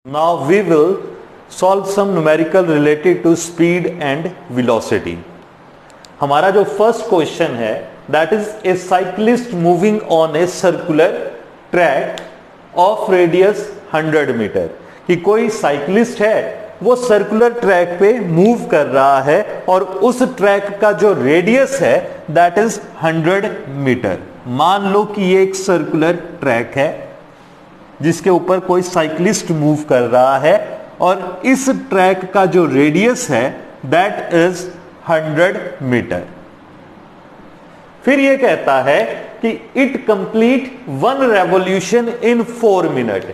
Now we will solve some numerical related to speed and velocity. हमारा जो first question है that is a cyclist moving on a circular track of radius 100 metre. कि कोई cyclist है वो circular track पे move कर रहा है और उस ट्रैक का जो रेडियस है दैट इज 100 मीटर. मान लो कि ये एक सर्कुलर ट्रैक है जिसके ऊपर कोई साइकिलिस्ट मूव कर रहा है और इस ट्रैक का जो रेडियस है दैट इज 100 मीटर. फिर ये कहता है कि it complete 1 revolution in 4 minute.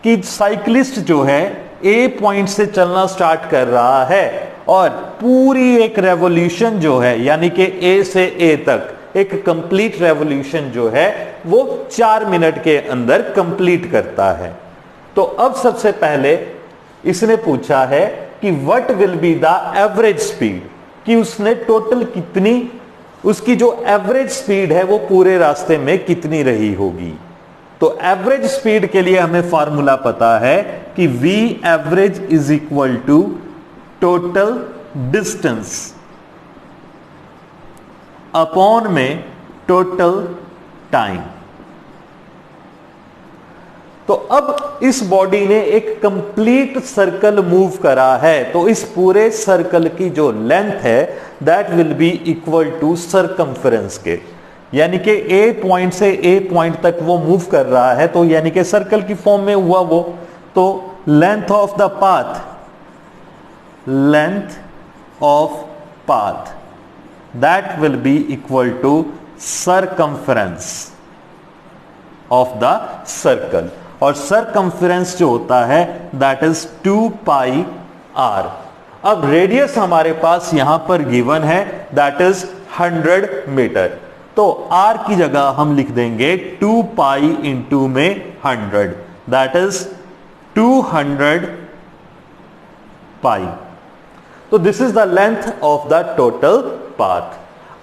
कि साइकिलिस्ट जो है ए पॉइंट से चलना स्टार्ट कर रहा है और पूरी एक रेवोल्यूशन जो है यानी कि ए से ए तक एक कंप्लीट रेवोल्यूशन जो है वो 4 मिनट के अंदर कंप्लीट करता है. तो अब सबसे पहले इसने पूछा है कि what will be the average speed. कि उसने टोटल कितनी, उसकी जो एवरेज स्पीड है वो पूरे रास्ते में कितनी रही होगी. तो एवरेज स्पीड के लिए हमें फॉर्मूला पता है कि v average is equal to total distance upon में टोटल टाइम. तो अब इस बॉडी ने एक कंप्लीट सर्कल मूव करा है तो इस पूरे सर्कल की जो लेंथ है that will be equal to circumference के. यानी कि ए पॉइंट से ए पॉइंट तक वो मूव कर रहा है तो यानी कि सर्कल की फॉर्म में हुआ वो. तो length of the path, length of path that will be equal to circumference of the circle. और सरकमफेरेंस जो होता है दैट इज 2 पाई आर. अब रेडियस हमारे पास यहां पर गिवन है दैट इज 100 मीटर. तो r की जगह हम लिख देंगे 2 पाई इंटू में 100 दैट इज 200 पाई. तो this is the length of the total path.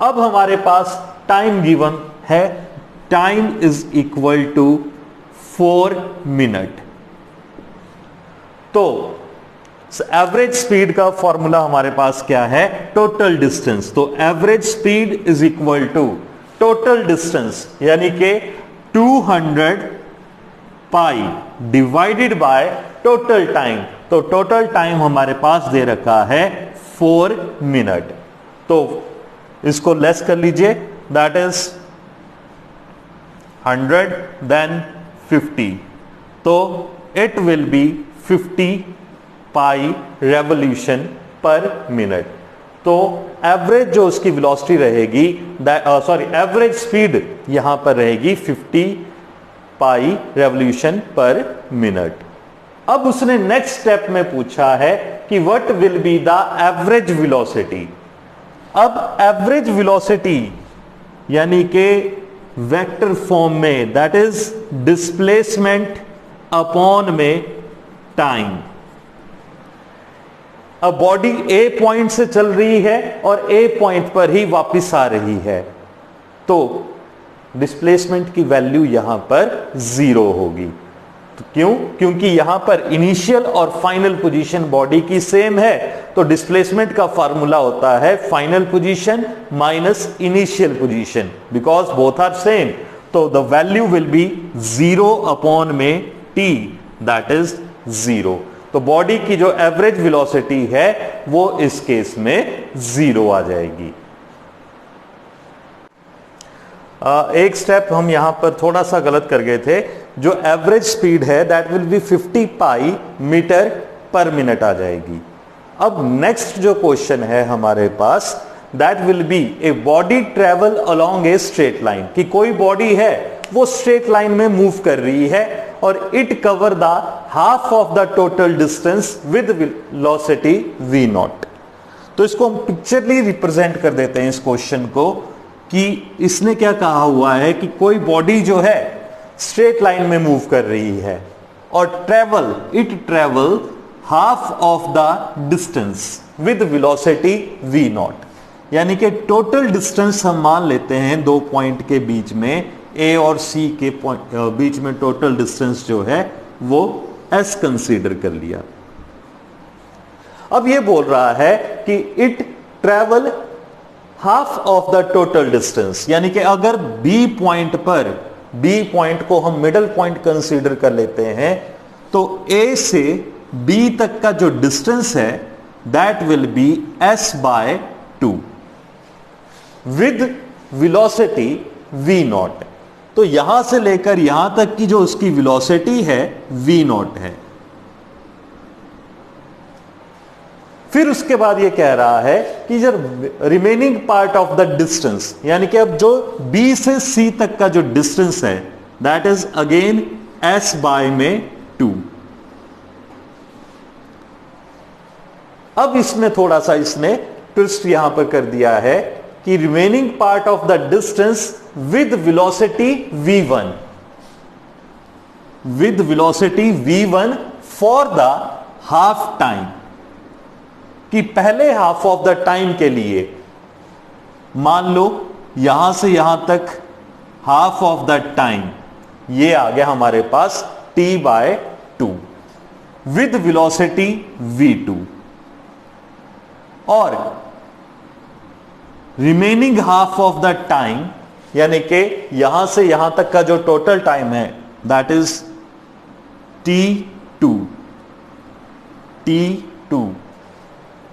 अब हमारे पास टाइम गिवन है. Time is equal to 4 minute. तो एवरेज स्पीड का फॉर्मूला हमारे पास क्या है, टोटल डिस्टेंस. तो average speed is equal to total distance यानी कि 200 pi divided by total time. तो टोटल टाइम हमारे पास दे रखा है 4 मिनट. तो इसको लेस कर लीजिए दैट इज 100 देन 50. तो it will be 50 pi revolution पर मिनट. तो एवरेज जो उसकी वेलोसिटी रहेगी एवरेज स्पीड यहां पर रहेगी 50 पाई रेवोल्यूशन पर मिनट. अब उसने नेक्स्ट स्टेप में पूछा है कि what will be the average velocity. अब एवरेज वेलोसिटी यानी कि वेक्टर फॉर्म में दैट इज डिस्प्लेसमेंट अपॉन में टाइम. अब बॉडी ए पॉइंट से चल रही है और ए पॉइंट पर ही वापस आ रही है तो डिस्प्लेसमेंट की वैल्यू यहां पर 0 होगी. तो क्यों? क्योंकि यहां पर इनिशियल और फाइनल पोजीशन बॉडी की सेम है. तो डिस्प्लेसमेंट का फार्मूला होता है final position minus initial position because both are same. तो the value will be 0 upon में टी दैट इज 0. तो बॉडी की जो एवरेज वेलोसिटी है वो इस केस में 0 आ जाएगी. एक स्टेप हम यहां पर थोड़ा सा गलत कर गए थे. जो एवरेज स्पीड है that will be 50 pi metre per minute आ जाएगी. अब नेक्स्ट जो क्वेश्चन है हमारे पास that will be a body travel along a straight line. कि कोई बॉडी है वो स्ट्रेट लाइन में मूव कर रही है और it cover the half of the total distance with velocity v naught. तो इसको हम पिक्चरली रिप्रेजेंट कर देते हैं इस क्वेश्चन को कि इसने क्या कहा हुआ है कि कोई बॉडी जो है स्ट्रेट लाइन में मूव कर रही है और it travel half of the distance with velocity v not. यानी कि टोटल डिस्टेंस हम मान लेते हैं 2 पॉइंट के बीच में ए और सी के बीच में टोटल डिस्टेंस जो है वो एस कंसीडर कर लिया। अब ये बोल रहा है कि it travel half of the total distance, यानी कि अगर बी पॉइंट पर, बी पॉइंट को हम मिडल पॉइंट कंसीडर कर लेते हैं, तो ए से बी तक का जो डिस्टेंस है that will be S by 2 with velocity v naught. तो यहां से लेकर यहां तक की जो उसकी वेलोसिटी है v नॉट है। फिर उसके बाद ये कह रहा है कि जब remaining part of the distance, यानी कि अब जो b से c तक का जो डिस्टेंस है that is again s by में 2। अब इसमें थोड़ा सा इसने ट्विस्ट यहां पर कर दिया है कि remaining part of the distance with velocity v1, with velocity v1 for the half time, कि पहले हाफ ऑफ द टाइम के लिए मान लो यहां से यहां तक हाफ ऑफ द टाइम ये आ गया हमारे पास t by 2 with velocity v2, और remaining half of the time यानी कि यहां से यहां तक का जो टोटल टाइम है दैट इज t2,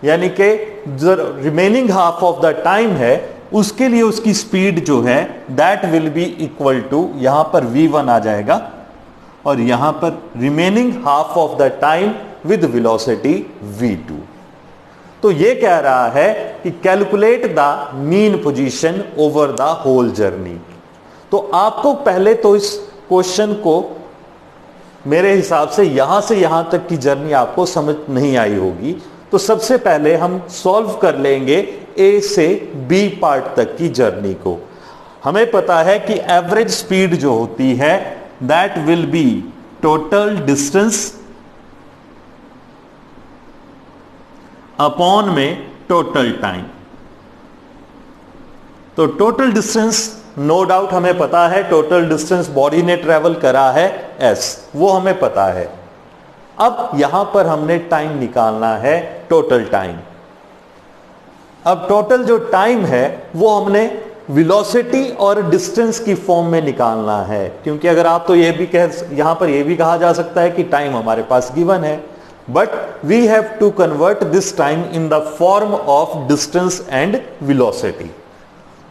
यानी कि जो remaining half of the time है उसके लिए उसकी स्पीड जो है that will be equal to, यहां पर v1 आ जाएगा और यहां पर remaining half of the time with velocity v2। तो ये कह रहा है कि calculate the mean position over the whole journey. तो आपको पहले तो इस क्वेश्चन को मेरे हिसाब से यहां तक की जर्नी आपको समझ नहीं आई होगी, तो सबसे पहले हम सॉल्व कर लेंगे ए से बी पार्ट तक की जर्नी को। हमें पता है कि एवरेज स्पीड जो होती है that will B total distance upon में टोटल टाइम। तो टोटल डिस्टेंस नो डाउट हमें पता है, टोटल डिस्टेंस बॉडी ने ट्रेवल करा है s, वो हमें पता है। अब यहां पर हमने टाइम निकालना है, टोटल टाइम। अब टोटल जो टाइम है वो हमने वेलोसिटी और डिस्टेंस की फॉर्म में निकालना है, क्योंकि अगर आप तो ये भी यहां पर ये भी कहा जा सकता है कि टाइम हमारे पास गिवन है, but we have to convert this time in the form of distance and velocity।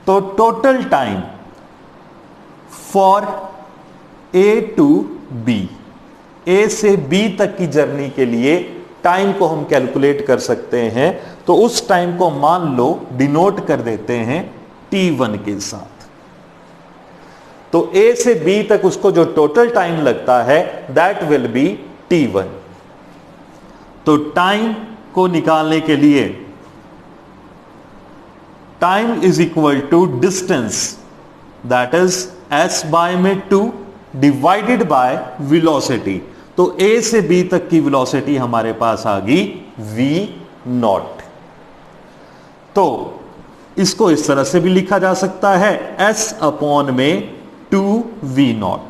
तो total time for A to B, A से B तक की जर्नी के लिए टाइम को हम कैलकुलेट कर सकते हैं। तो उस टाइम को मान लो डिनोट कर देते हैं T1 के साथ। तो A से B तक उसको जो टोटल टाइम लगता है दैट विल बी T1। तो टाइम को निकालने के लिए time is equal to distance that is s by में 2 डिवाइडेड बाय वेलोसिटी। तो a से b तक की वेलोसिटी हमारे पास आ गई v नॉट। तो इसको इस तरह से भी लिखा जा सकता है s अपॉन में 2v नॉट।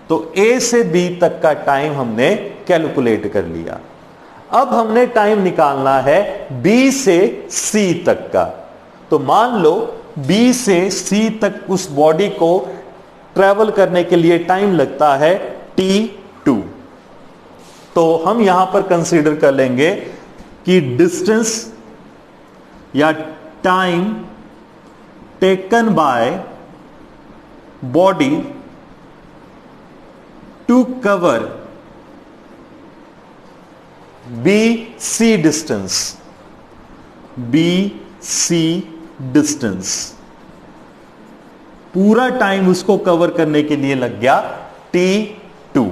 तो a से b तक का टाइम हमने कैलकुलेट कर लिया। अब हमने टाइम निकालना है B से C तक का। तो मान लो B से C तक उस बॉडी को ट्रेवल करने के लिए टाइम लगता है T2। तो हम यहां पर कंसीडर कर लेंगे कि डिस्टेंस या time taken by body to cover BC distance, BC distance पूरा टाइम उसको कवर करने के लिए लग गया T2।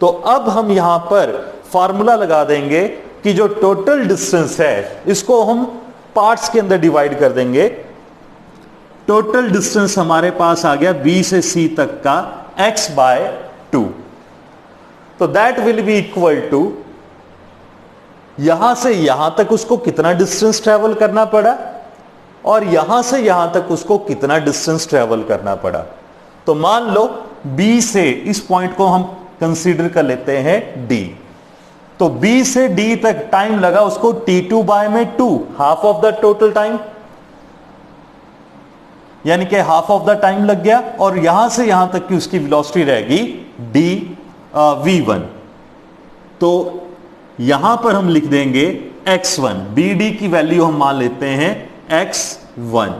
तो अब हम यहां पर फार्मूला लगा देंगे कि जो टोटल डिस्टेंस है इसको हम पार्ट्स के अंदर डिवाइड कर देंगे। टोटल डिस्टेंस हमारे पास आ गया B से C तक का x बाय 2। तो that will be equal to, यहां से यहां तक उसको कितना डिस्टेंस ट्रेवल करना पड़ा और यहां से यहां तक उसको कितना डिस्टेंस ट्रेवल करना पड़ा। तो मान लो B से, इस पॉइंट को हम कंसीडर कर लेते हैं d। तो b से d तक टाइम लगा उसको t2 बाय में 2, half of the total time, यानी कि हाफ ऑफ द टाइम लग गया। और यहां से यहां तक की उसकी वेलोसिटी रहेगी v1। तो यहां पर हम लिख देंगे x1, bd की वैल्यू हम मान लेते हैं x1,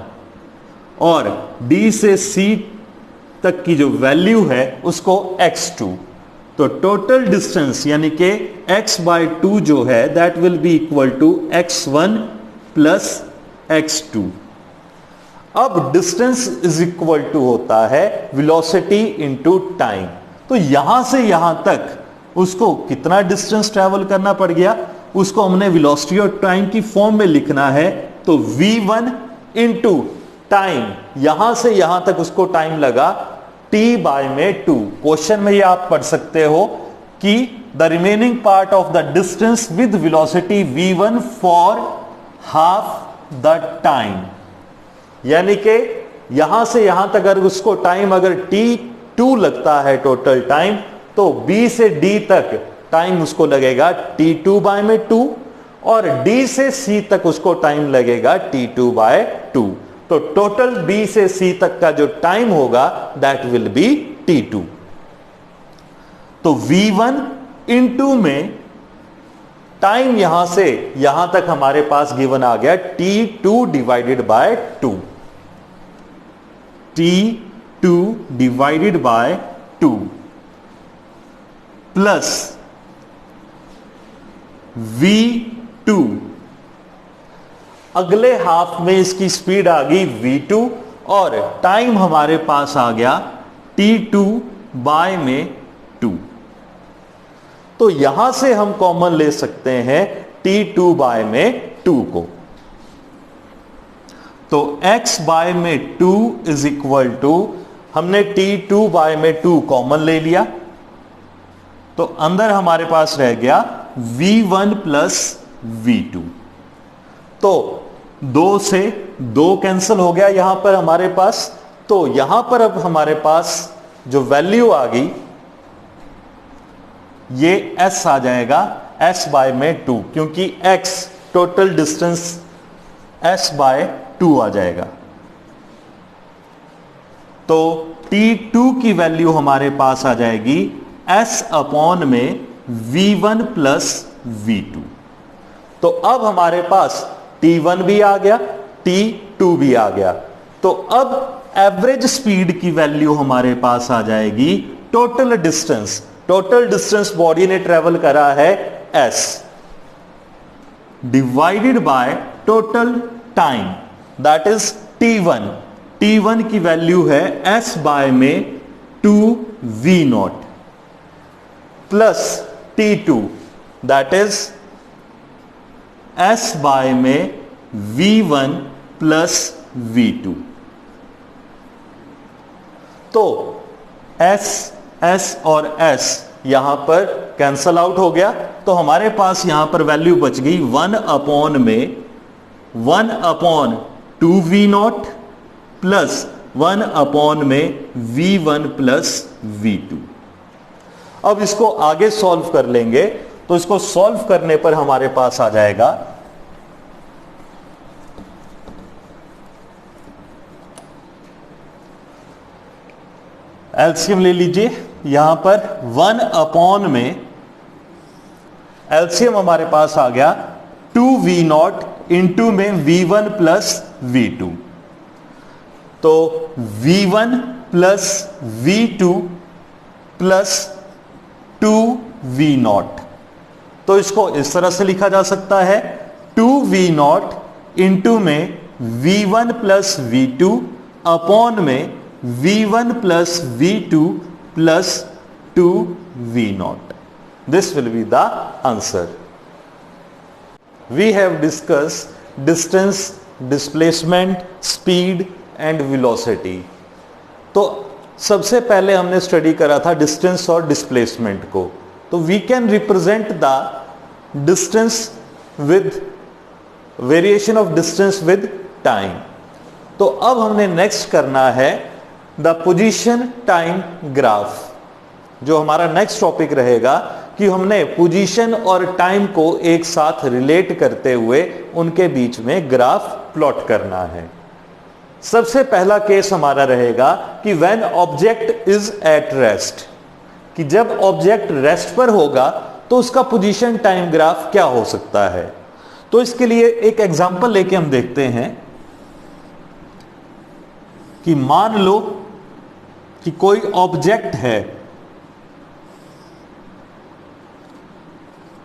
और d से c तक की जो वैल्यू है उसको x2। तो टोटल डिस्टेंस यानी कि x/2 जो है that will be equal to x1 plus x2। अब डिस्टेंस इज इक्वल टू होता है वेलोसिटी इनटू टाइम। तो यहां से यहां तक उसको कितना डिस्टेंस ट्रेवल करना पड़ गया, उसको हमने वेलोसिटी और टाइम की फॉर्म में लिखना है। तो v1 इंटू टाइम, यहां से यहां तक उसको टाइम लगा t/2। क्वेश्चन में ये आप पढ़ सकते हो कि the remaining part of the distance with velocity v1 for half the time, यानी कि यहां से यहां तक अगर उसको टाइम अगर t2 लगता है टोटल टाइम, तो b से d तक टाइम उसको लगेगा t2/2, और d से c तक उसको टाइम लगेगा t2/2। तो टोटल b से c तक का जो टाइम होगा दैट विल बी t2। तो v1 इंटू में टाइम यहां से यहां तक हमारे पास गिवन आ गया t2 divided by 2, t2 divided by 2 plus v2। अगले हाफ में इसकी स्पीड आ गई v2, और टाइम हमारे पास आ गया t2/2। तो यहां से हम कॉमन ले सकते हैं t2/2 को। तो x/2 इज इक्वल टू, हमने t2/2 कॉमन ले लिया, तो अंदर हमारे पास रह गया v1 प्लस v2। तो 2 से 2 कैंसिल हो गया यहां पर हमारे पास। तो यहां पर अब हमारे पास जो वैल्यू आ गई ये s आ जाएगा s/2, क्योंकि x टोटल डिस्टेंस s/2 आ जाएगा। तो t2 की वैल्यू हमारे पास आ जाएगी s/में v1 प्लस v2। तो अब हमारे पास t1 भी आ गया, t2 भी आ गया। तो अब एवरेज स्पीड की वैल्यू हमारे पास आ जाएगी total distance. Total distance body ने ट्रेवल करा है s divided by total time that is t1। t1 की वैल्यू है s/में 2v0 plus t2 that is s/में v1 प्लस v2। तो s और s यहां पर कैंसल आउट हो गया। तो हमारे पास यहां पर वैल्यू बच गई 1/2v0 plus 1/में v1 plus v2। अब इसको आगे सॉल्व कर लेंगे। तो इसको सॉल्व करने पर हमारे पास आ जाएगा एलसीएम ले लीजिए। यहां पर 1/में एलसीएम हमारे पास आ गया 2v0 इंटू में v1 प्लस v2। तो v1 plus v2 plus 2v0। तो इसको इस तरह से लिखा जा सकता है 2v0 इंटू में v1 प्लस v2 अपॉन में v1 plus v2 plus 2v0। This will be the answer. We have discussed distance, displacement, speed and velocity. तो सबसे पहले हमने स्टडी करा था डिस्टेंस और डिस्प्लेसमेंट को। तो we can represent the distance with variation of distance with time. तो अब हमने नेक्स्ट करना है द पोजीशन टाइम ग्राफ। जो हमारा नेक्स्ट टॉपिक रहेगा कि हमने पोजीशन और टाइम को एक साथ रिलेट करते हुए उनके बीच में ग्राफ प्लॉट करना है। सबसे पहला केस हमारा रहेगा कि when object is at rest, कि जब ऑब्जेक्ट रेस्ट पर होगा तो उसका पोजीशन टाइम ग्राफ क्या हो सकता है। तो इसके लिए एक एग्जांपल लेके हम देखते हैं कि मान लो कि कोई ऑब्जेक्ट है,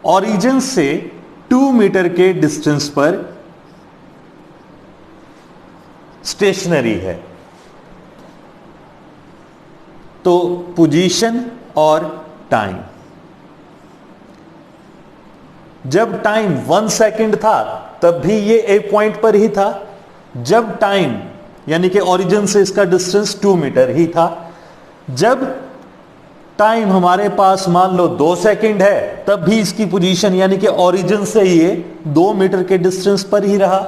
ओरिजिन से 2 मीटर के डिस्टेंस पर स्टेशनरी है। तो पोजीशन और टाइम, जब टाइम 1 सेकंड था तब भी ये एक पॉइंट पर ही था। जब टाइम यानी कि ओरिजिन से इसका डिस्टेंस 2 मीटर ही था। जब टाइम हमारे पास मान लो 2 सेकंड है तब भी इसकी पोजीशन यानी कि ओरिजिन से ये 2 मीटर के डिस्टेंस पर ही रहा।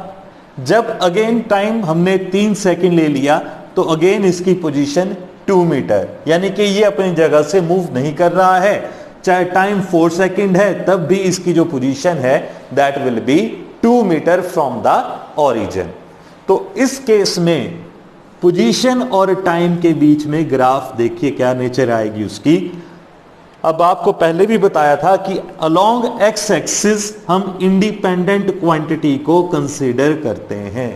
जब अगेन टाइम हमने 3 सेकंड ले लिया तो अगेन इसकी पोजीशन 2 मीटर, यानी कि ये अपनी जगह से मूव नहीं कर रहा है। चाहे टाइम 4 सेकंड है तब भी इसकी जो पोजीशन है that will be 2 meter from the origin. तो इस केस में पोजीशन और टाइम के बीच में ग्राफ देखिए क्या नेचर आएगी उसकी। अब आपको पहले भी बताया था कि अलोंग एक्स एक्सिस हम इंडिपेंडेंट क्वांटिटी को कंसीडर करते हैं।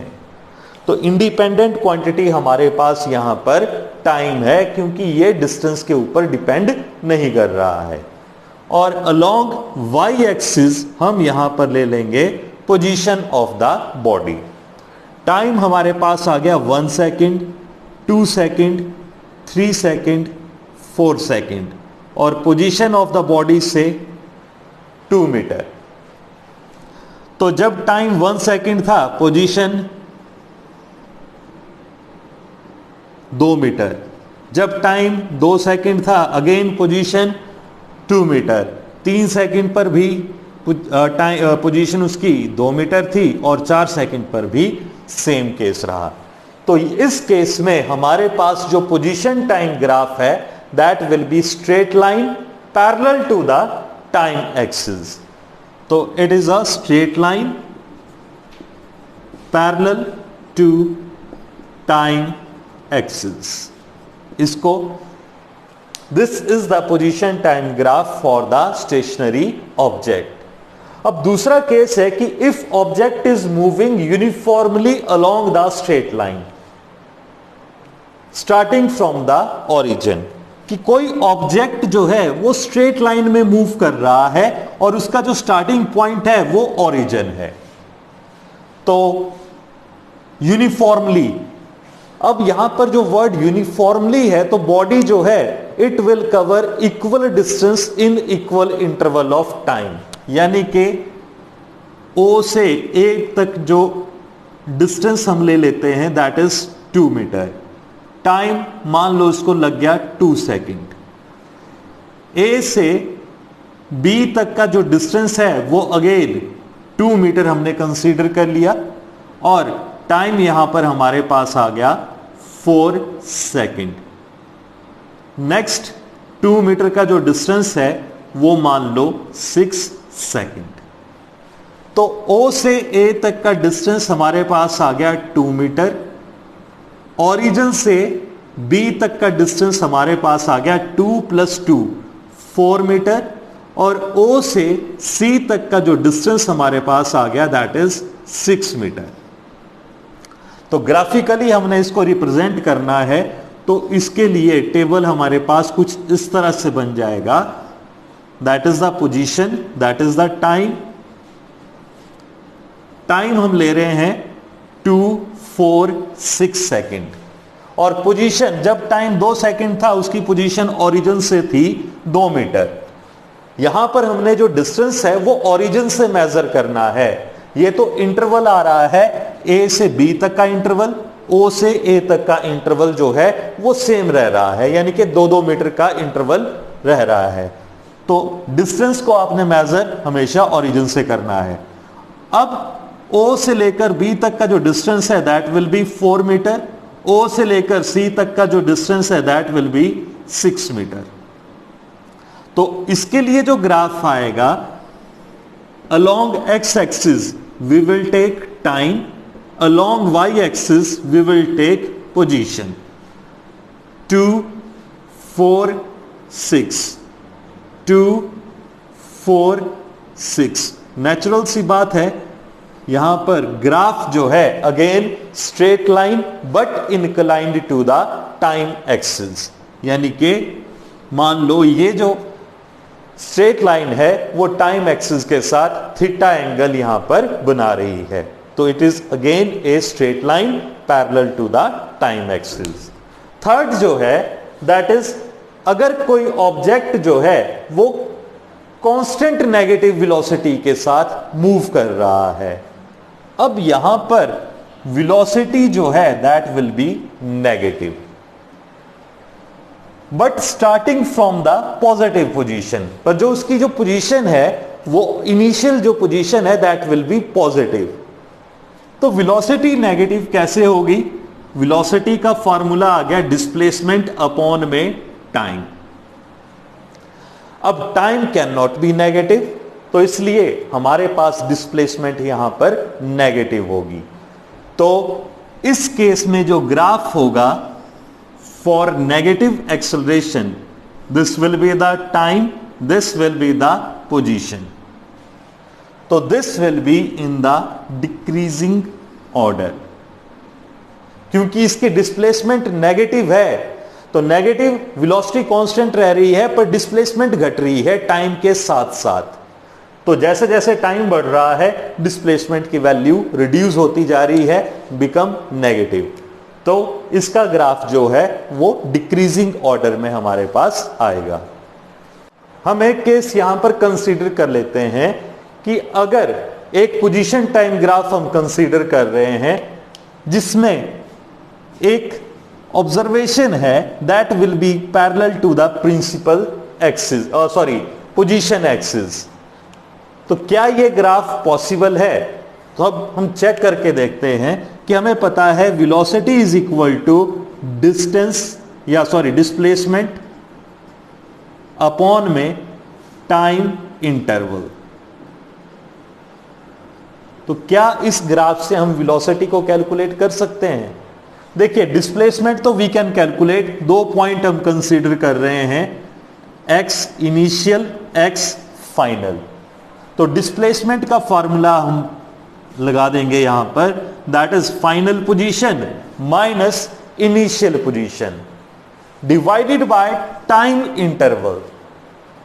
तो इंडिपेंडेंट क्वांटिटी हमारे पास यहां पर टाइम है क्योंकि ये डिस्टेंस के ऊपर डिपेंड नहीं कर रहा है। और अलोंग वाई एक्सिस हम यहां पर ले लेंगे position of the body. Time हमारे पास आ गया 1 सेकंड, 2 सेकंड, 3 सेकंड, 4 सेकंड और पोजीशन ऑफ द बॉडी से 2 मीटर। तो जब टाइम 1 सेकंड था पोजीशन 2 मीटर। जब टाइम 2 सेकंड था अगेन पोजीशन 2 मीटर। 3 सेकंड पर भी पोजीशन उसकी 2 मीटर थी और 4 सेकंड पर भी सेम केस रहा। तो इस केस में हमारे पास जो पोजीशन टाइम ग्राफ है that will be straight line parallel to the time axis. तो it is a straight line parallel to time axis. इसको this is the position time graph for the stationary object. अब दूसरा case है कि if object is moving uniformly along the straight line starting from the origin, कि कोई object जो है वो स्ट्रेट लाइन में मूव कर रहा है और उसका जो स्टार्टिंग पॉइंट है वो ओरिजिन है। तो यूनिफॉर्मली, अब यहां पर जो वर्ड यूनिफॉर्मली है तो बॉडी जो है it will cover equal distance in equal interval of time, यानी कि O से A तक जो डिस्टेंस हम ले लेते हैं दैट इज 2 मीटर। टाइम मान लो इसको लग गया 2 सेकंड। A से B तक का जो डिस्टेंस है वो अगेन 2 मीटर हमने कंसीडर कर लिया और टाइम यहां पर हमारे पास आ गया 4 सेकंड। नेक्स्ट 2 मीटर का जो डिस्टेंस है वो मान लो 6 सेकंड। तो O से A तक का डिस्टेंस हमारे पास आ गया 2 मीटर। ओरिजिन से B तक का डिस्टेंस हमारे पास आ गया 2 + 2 4 मीटर और O से C तक का जो डिस्टेंस हमारे पास आ गया दैट इज 6 मीटर। तो ग्राफिकली हमने इसको रिप्रेजेंट करना है तो इसके लिए टेबल हमारे पास कुछ इस तरह से बन जाएगा। That is the position, that is the time. Time हम ले रहे हैं 2, 4, 6 सेकंड और पोजीशन जब टाइम 2 सेकंड था उसकी पोजीशन ओरिजिन से थी 2 मीटर। यहां पर हमने जो डिस्टेंस है वो ओरिजिन से मेजर करना है। ये तो इंटरवल आ रहा है A से B तक का इंटरवल, O से A तक का इंटरवल जो है वो सेम रह रहा है, यानी कि 2-2 मीटर का इंटरवल रह रहा है। तो डिस्टेंस को आपने मेजर हमेशा ओरिजिन से करना है। अब O से लेकर B तक का जो डिस्टेंस है that will be 4 meter. O से लेकर C तक का जो डिस्टेंस है दैट विल बी 6 मीटर। तो इसके लिए जो ग्राफ आएगा, along x axis we will take time, along y axis we will take position. 2 4 6 2 4 6 natural सी बात है, यहां पर ग्राफ जो है again straight line but inclined to the time axis, यानी कि मान लो ये जो स्ट्रेट लाइन है वो टाइम एक्सिस के साथ थीटा एंगल यहां पर बना रही है, तो it is again a straight line parallel to the time axis. Third जो है दैट इज, अगर कोई ऑब्जेक्ट जो है वो कांस्टेंट नेगेटिव वेलोसिटी के साथ मूव कर रहा है, अब यहां पर वेलोसिटी जो है that will B negative but starting from the positive position, पर जो उसकी जो पोजीशन है वो इनिशियल जो पोजीशन है दैट विल बी पॉजिटिव। तो वेलोसिटी नेगेटिव कैसे होगी? वेलोसिटी का फॉर्मूला आ गया डिस्प्लेसमेंट अपॉन में टाइम। अब time can not be negative, तो इसलिए हमारे पास डिस्प्लेसमेंट यहां पर नेगेटिव होगी। तो इस केस में जो ग्राफ होगा for negative acceleration, this will be the time, this will be the position. तो this will be in the decreasing order, क्योंकि इसकी डिस्प्लेसमेंट नेगेटिव है, तो नेगेटिव वेलोसिटी कांस्टेंट रह रही है पर डिस्प्लेसमेंट घट रही है टाइम के साथ साथ। तो जैसे जैसे टाइम बढ़ रहा है डिस्प्लेसमेंट की वैल्यू रिड्यूस होती जा रही है, बिकम नेगेटिव। तो इसका ग्राफ जो है वो डिक्रीजिंग ऑर्डर में हमारे पास आएगा। हम एक केस यहां पर कंसीडर कर लेते हैं कि अगर एक पोजीशन टाइम ग्राफ हम कंसीडर कर रहे हैं जिसमें एक ऑब्जर्वेशन है that will be parallel to the principal axis, position axis, तो क्या ये ग्राफ पॉसिबल है? तो अब हम चेक करके देखते हैं कि हमें पता है velocity is equal to distance displacement upon में टाइम इंटरवल। तो क्या इस ग्राफ से हम वेलोसिटी को कैलकुलेट कर सकते हैं? देखिए डिस्प्लेसमेंट तो वी कैन कैलकुलेट, दो पॉइंट हम कंसीडर कर रहे हैं, एक्स इनिशियल, एक्स फाइनल। तो डिस्प्लेसमेंट का फॉर्मूला हम लगा देंगे यहां पर, that is final position minus initial position divided by time interval.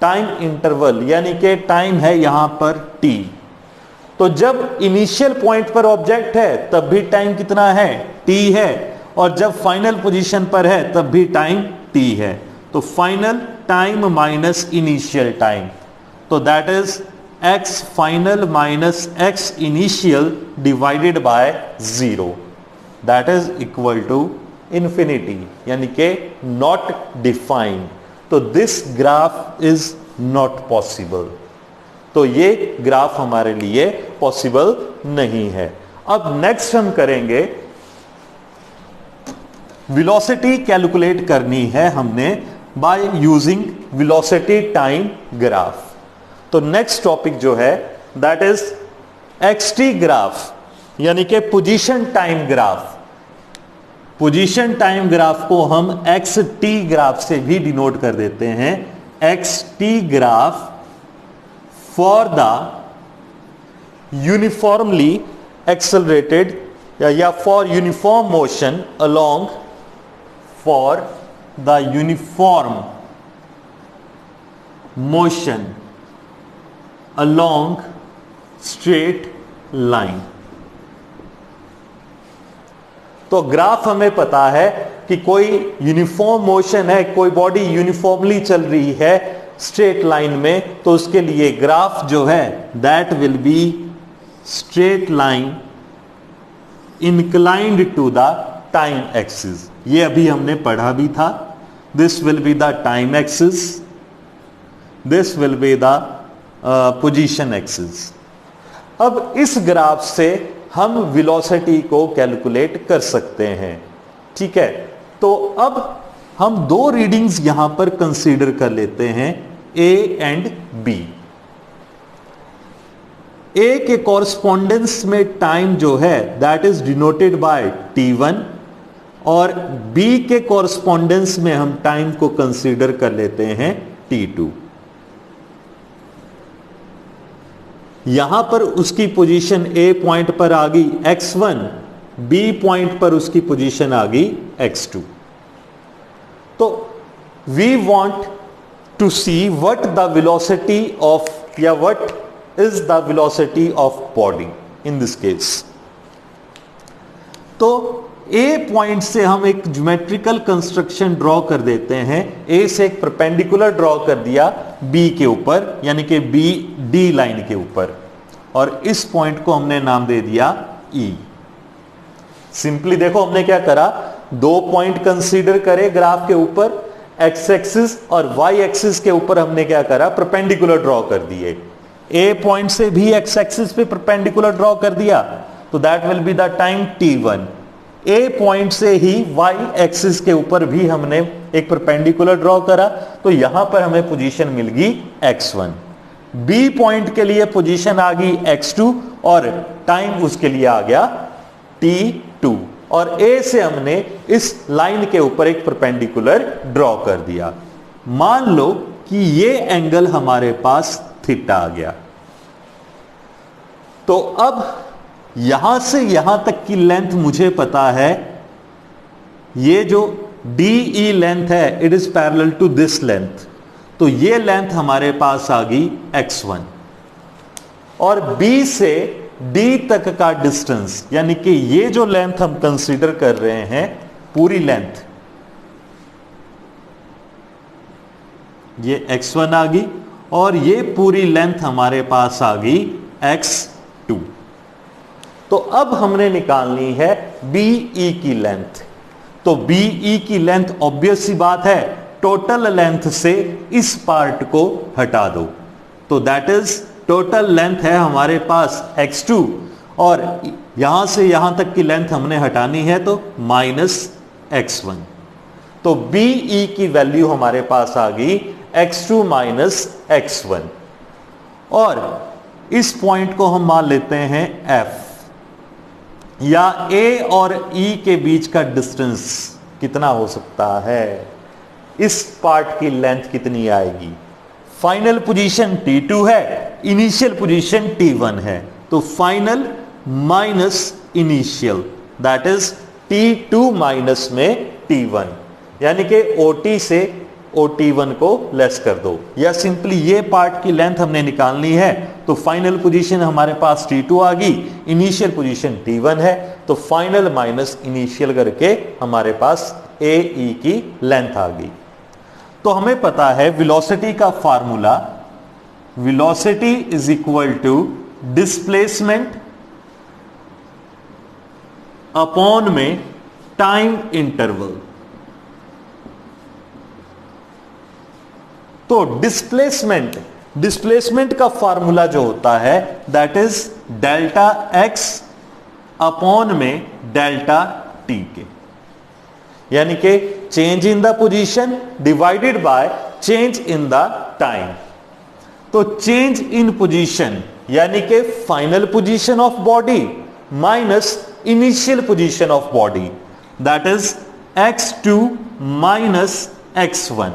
Time interval यानी कि टाइम है यहां पर t, तो जब इनिशियल पॉइंट पर ऑब्जेक्ट है तब भी टाइम कितना है? t है, और जब फाइनल पोजीशन पर है तब भी टाइम t है। तो final time minus initial time, तो that is x final minus x initial divided by 0, that is equal to infinity, यानी कि not defined। तो this graph is not possible, तो ये ग्राफ हमारे लिए पॉसिबल नहीं है। अब नेक्स्ट हम करेंगे, वेलोसिटी कैलकुलेट करनी है हमने by using velocity time graph. तो नेक्स्ट टॉपिक जो है दैट इज एक्सटी ग्राफ, यानी कि position time graph. Position time graph को हम एक्स टी ग्राफ से भी डिनोट कर देते हैं, x T graph for the uniformly accelerated या for uniform motion along, for the uniform motion along straight line। तो ग्राफ हमें पता है कि कोई यूनिफॉर्म मोशन है, कोई बॉडी यूनिफॉर्मली चल रही है स्ट्रेट लाइन में, तो उसके लिए ग्राफ जो है that will be straight line inclined to the time axis. ये अभी हमने पढ़ा भी था, this will be the time axis, this will be the position axis. अब इस ग्राफ से हम वेलोसिटी को कैलकुलेट कर सकते हैं, ठीक है। तो अब हम दो रीडिंग्स यहां पर कंसीडर कर लेते हैं, ए एंड बी। ए के कॉरस्पॉन्डेंस में टाइम जो है that is denoted by t1 और बी के कॉरस्पॉन्डेंस में हम टाइम को कंसीडर कर लेते हैं t2। यहां पर उसकी पोजीशन ए पॉइंट पर आ गई x1, बी पॉइंट पर उसकी पोजीशन आ गई x2। तो we want to see what the velocity of या what is the velocity of body in this case. तो ए पॉइंट से हम एक ज्योमेट्रिकल कंस्ट्रक्शन ड्रॉ कर देते हैं। ए से एक परपेंडिकुलर ड्रॉ कर दिया बी के ऊपर, यानी कि बी डी लाइन के ऊपर, और इस पॉइंट को हमने नाम दे दिया ई। सिंपली देखो हमने क्या करा, दो पॉइंट कंसीडर करे ग्राफ के ऊपर, एक्स एक्सिस और वाई एक्सिस के ऊपर हमने क्या करा, परपेंडिकुलर ड्रॉ कर दिए। ए पॉइंट से भी एक्स एक्सिस पे परपेंडिकुलर ड्रॉ कर दिया, तो that will be the time t1। A point से ही वाई एक्सिस के ऊपर भी हमने एक परपेंडिकुलर ड्रॉ करा, तो यहां पर हमें पोजीशन मिल गई x1। बी पॉइंट के लिए पोजीशन आ गई x2 और टाइम उसके लिए आ गया t2, और ए से हमने इस लाइन के ऊपर एक परपेंडिकुलर ड्रॉ कर दिया। मान लो कि ये एंगल हमारे पास थीटा आ गया। तो अब यहां से यहां तक की लेंथ मुझे पता है, ये जो DE लेंथ है it is parallel to this length, तो ये लेंथ हमारे पास आ गई x1। और B से D तक का डिस्टेंस, यानी कि ये जो लेंथ हम कंसीडर कर रहे हैं पूरी लेंथ, ये x1 आ गई और ये पूरी लेंथ हमारे पास आ गई x2। तो अब हमने निकालनी है BE की लेंथ। तो BE की लेंथ ऑब्वियस सी बात है, टोटल लेंथ से इस पार्ट को हटा दो, तो दैट इज टोटल लेंथ है हमारे पास x2 और यहां से यहां तक की लेंथ हमने हटानी है तो माइनस x1। तो BE की वैल्यू हमारे पास आ गई x2 माइनस x1, और इस पॉइंट को हम मान लेते हैं F, या A और E के बीच का डिस्टेंस कितना हो सकता है, इस पार्ट की लेंथ कितनी आएगी। फाइनल पोजीशन t2 है, इनिशियल पोजीशन t1 है, तो final minus initial that is t2 minus में t1, यानी कि OT से OT1 को लेस कर दो, या सिंपली ये पार्ट की लेंथ हमने निकालनी है, तो फाइनल पोजीशन हमारे पास t2 आ गई, इनिशियल पोजीशन t1 है, तो फाइनल माइनस इनिशियल करके हमारे पास AE की लेंथ आ गई। तो हमें पता है वेलोसिटी का formula, velocity is equal to displacement upon में टाइम इंटरवल। तो डिस्प्लेसमेंट का फार्मूला जो होता है that is delta x upon में डेल्टा t के, यानी कि change in the position divided by change in the time. तो चेंज इन पोजीशन यानी कि final position of body minus initial position of body, that is x2 minus x1।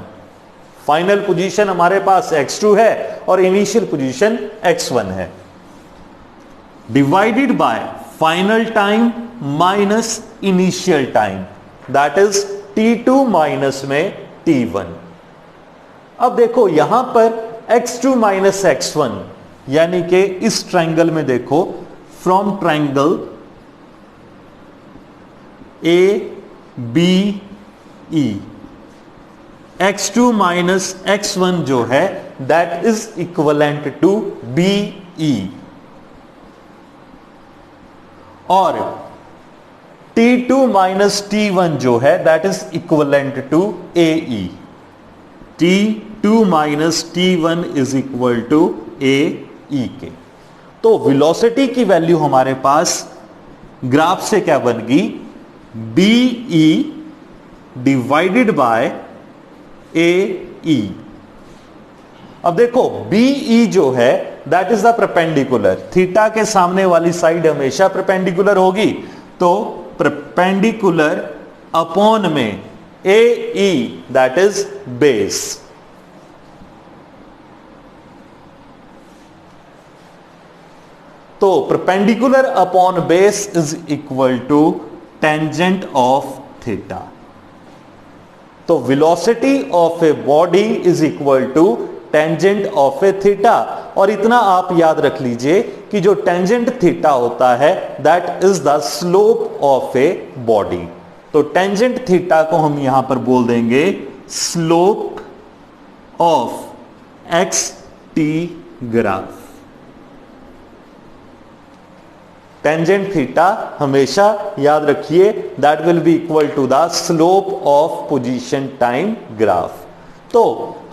Final position हमारे पास x2 है और इनिशियल पोजीशन x1 है, divided by final time minus initial time, that is t2 minus में t1। अब देखो यहां पर x2 माइनस x1, यानी कि इस ट्रायंगल में देखो, from triangle ABE x2 minus x1 जो है that is equivalent to BE, और t2 माइनस t1 जो है that is equivalent to AE। t2 minus t1 is equal to AE के। तो वेलोसिटी की वैल्यू हमारे पास ग्राफ से क्या बन गई, BE डिवाइडेड बाय AE। अब देखो BE जो है that is the perpendicular, theta के सामने वाली साइड हमेशा परपेंडिकुलर होगी, तो परपेंडिकुलर अपॉन में AE दैट इज बेस। तो perpendicular upon base is equal to tangent of theta. तो velocity of a body is equal to tangent of a theta. और इतना आप याद रख लीजिए कि जो टेंजेंट थीटा होता है that is the slope of a body. तो टेंजेंट थीटा को हम यहां पर बोल देंगे slope of X T graph. Tangent theta हमेशा याद रखिए that will be equal to the slope of position time graph. तो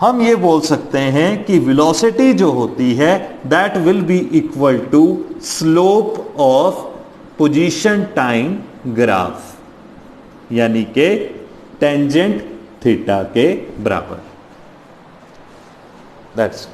हम ये बोल सकते हैं कि वेलोसिटी जो होती है that will be equal to slope of position time graph, यानी के टेंजेंट थीटा के बराबर। दैट्स